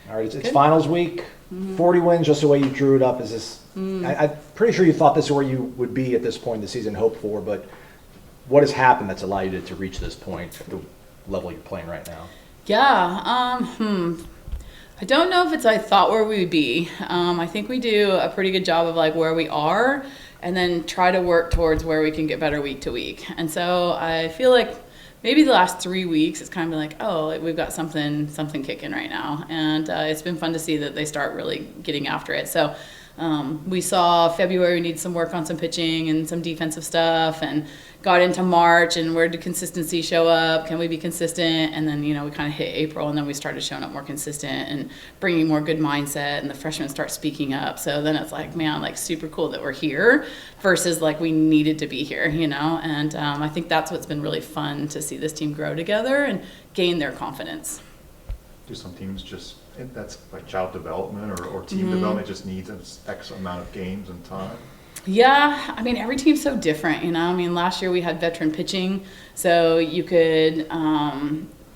All right, it's finals week. 40 wins, just the way you drew it up. Is this? I'm pretty sure you thought this is where you would be at this point in the season, hope for. But what has happened that's allowed you to reach this point at the level you're playing right now? Yeah. I don't know if it's I thought where we would be. I think we do a pretty good job of like where we are, and then try to work towards where we can get better week to week. And so I feel like maybe the last 3 weeks it's kind of been like, oh, like we've got something kicking right now, and it's been fun to see that they start really getting after it. So we saw February we need some work on some pitching and some defensive stuff, and got into March, and where did consistency show up? Can we be consistent? And then, we kind of hit April, and then we started showing up more consistent and bringing more good mindset, and the freshmen start speaking up. So then it's like, man, like super cool that we're here versus like we needed to be here, And I think that's what's been really fun to see this team grow together and gain their confidence. Do some teams that's like child development or team development just needs X amount of games and time? Yeah, every team's so different, last year we had veteran pitching, so you could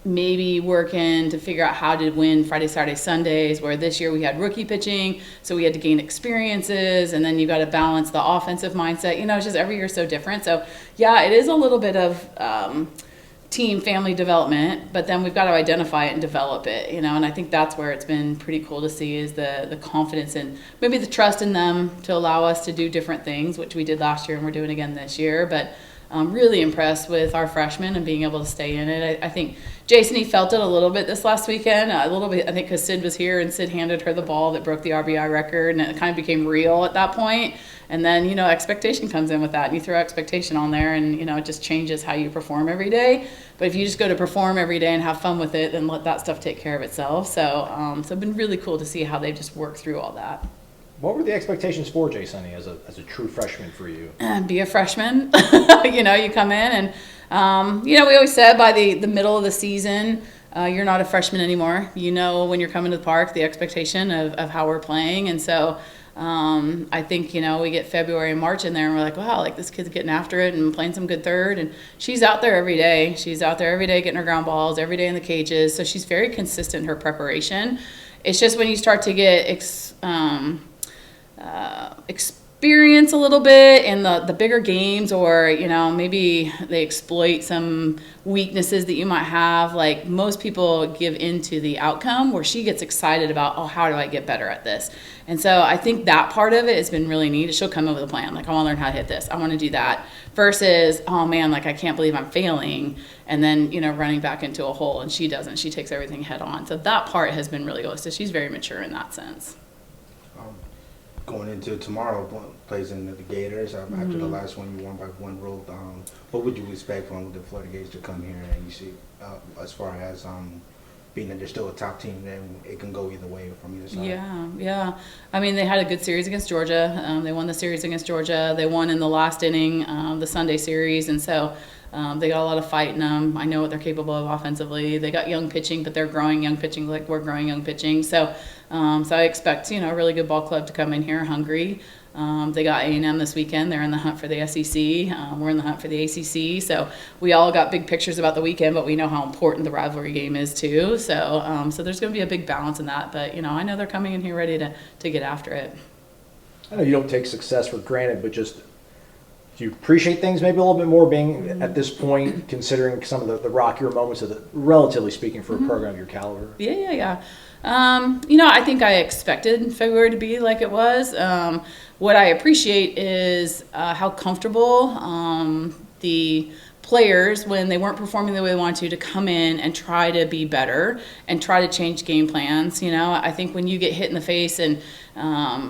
maybe work in to figure out how to win Friday, Saturday, Sundays, where this year we had rookie pitching, so we had to gain experiences, and then you got to balance the offensive mindset. It's just every year so different. So, yeah, it is a little bit of team family development, but then we've got to identify it and develop it, and I think that's where it's been pretty cool to see is the confidence and maybe the trust in them to allow us to do different things, which we did last year and we're doing again this year. But I'm really impressed with our freshmen and being able to stay in it. I think Jason, he felt it a little bit this last weekend, a little bit, I think, because Sid was here and Sid handed her the ball that broke the RBI record, and it kind of became real at that point. And then, expectation comes in with that, and you throw expectation on there, and, it just changes how you perform every day. But if you just go to perform every day and have fun with it, then let that stuff take care of itself. So it's been really cool to see how they've just worked through all that. What were the expectations for Jay Sunny as a true freshman for you? Be a freshman. You come in and, we always said by the middle of the season, you're not a freshman anymore. When you're coming to the park, the expectation of how we're playing. And so I think, we get February and March in there and we're like, wow, like this kid's getting after it and playing some good third. And she's out there every day. She's out there every day getting her ground balls, every day in the cages. So she's very consistent in her preparation. It's just when you start to get experience a little bit in the bigger games, or maybe they exploit some weaknesses that you might have. Like most people give into the outcome, where she gets excited about, oh, how do I get better at this? And so I think that part of it has been really neat. She'll come in with a plan, like I want to learn how to hit this, I want to do that, versus, oh man, like I can't believe I'm failing, and then running back into a hole. And she doesn't. She takes everything head on. So that part has been really good. So she's very mature in that sense. Going into tomorrow, plays in the Gators. After the last one, you won by one rule. What would you expect from the Florida Gators to come here and you see, as far as being that they're still a top team, then it can go either way from either side? Yeah. They had a good series against Georgia. They won the series against Georgia. They won in the last inning, the Sunday series, and so they got a lot of fight in them. I know what they're capable of offensively. They got young pitching, but they're growing young pitching like we're growing young pitching. So I expect, a really good ball club to come in here hungry. They got A&M this weekend. They're in the hunt for the SEC. We're in the hunt for the ACC. So we all got big pictures about the weekend, but we know how important the rivalry game is too. So there's going to be a big balance in that. But, I know they're coming in here ready to get after it. I know you don't take success for granted, but just do you appreciate things maybe a little bit more being at this point, considering some of the rockier moments of relatively speaking, for a program of your caliber? Yeah. I think I expected February to be like it was. What I appreciate is how comfortable the players, when they weren't performing the way they wanted to come in and try to be better and try to change game plans. I think when you get hit in the face and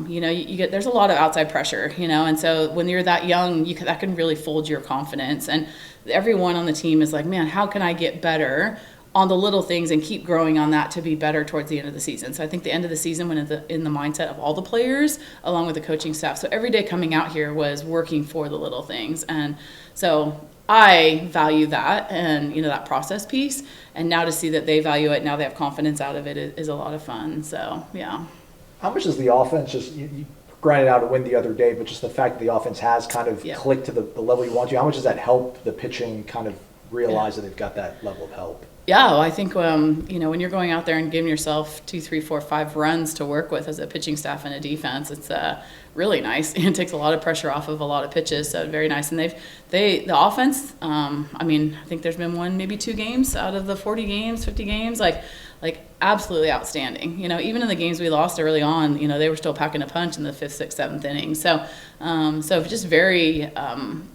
you get, there's a lot of outside pressure, and so when you're that young, that can really fold your confidence. And everyone on the team is like, man, how can I get better on the little things and keep growing on that to be better towards the end of the season? So I think the end of the season went in the mindset of all the players along with the coaching staff. So every day coming out here was working for the little things. And so I value that and, that process piece. And now to see that they value it, now they have confidence out of it, is a lot of fun. So, yeah. How much is the offense just, you grinded out a win the other day, but just the fact that the offense has kind of clicked to the level you want to, how much does that help the pitching kind of realize that they've got that level of help? Yeah, well, I think when you're going out there and giving yourself 2, 3, 4, 5 runs to work with as a pitching staff and a defense, it's really nice. It takes a lot of pressure off of a lot of pitches, so very nice. And the offense. I think there's been maybe 2 games out of the 40 games, 50 games, like absolutely outstanding. Even in the games we lost early on, they were still packing a punch in the 5th, 6th, 7th inning. So just very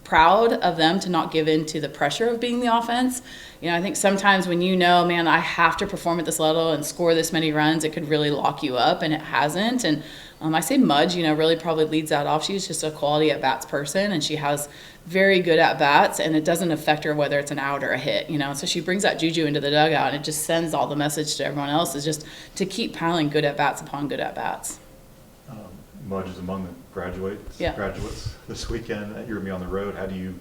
proud of them to not give in to the pressure of being the offense. I think sometimes when man, I have to perform at this level and score this many runs, it could really lock you up, and it hasn't. And I say Mudge, really probably leads that off. She's just a quality at-bats person, and she has very good at-bats, and it doesn't affect her whether it's an out or a hit, So she brings that juju into the dugout, and it just sends all the message to everyone else is just to keep piling good at-bats upon good at-bats. Mudge is among the graduates this weekend. You're going to be on the road. How do you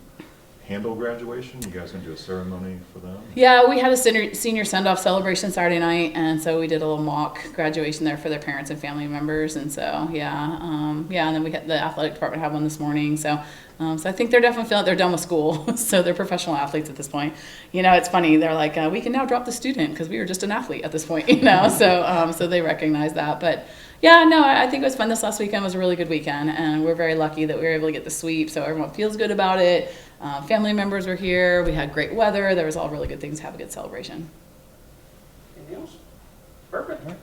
handle graduation? You guys going to do a ceremony for them? Yeah, we had a senior send-off celebration Saturday night, and so we did a little mock graduation there for their parents and family members, and so and then we had the athletic department had one this morning, so I think they're definitely feeling they're done with school, so they're professional athletes at this point. It's funny, they're like, we can now drop the student because we were just an athlete at this point, so they recognize that, but. Yeah, no, I think it was fun. This last weekend was a really good weekend, and we're very lucky that we were able to get the sweep, so everyone feels good about it. Family members were here. We had great weather. There was all really good things to have a good celebration. Anything else? Perfect.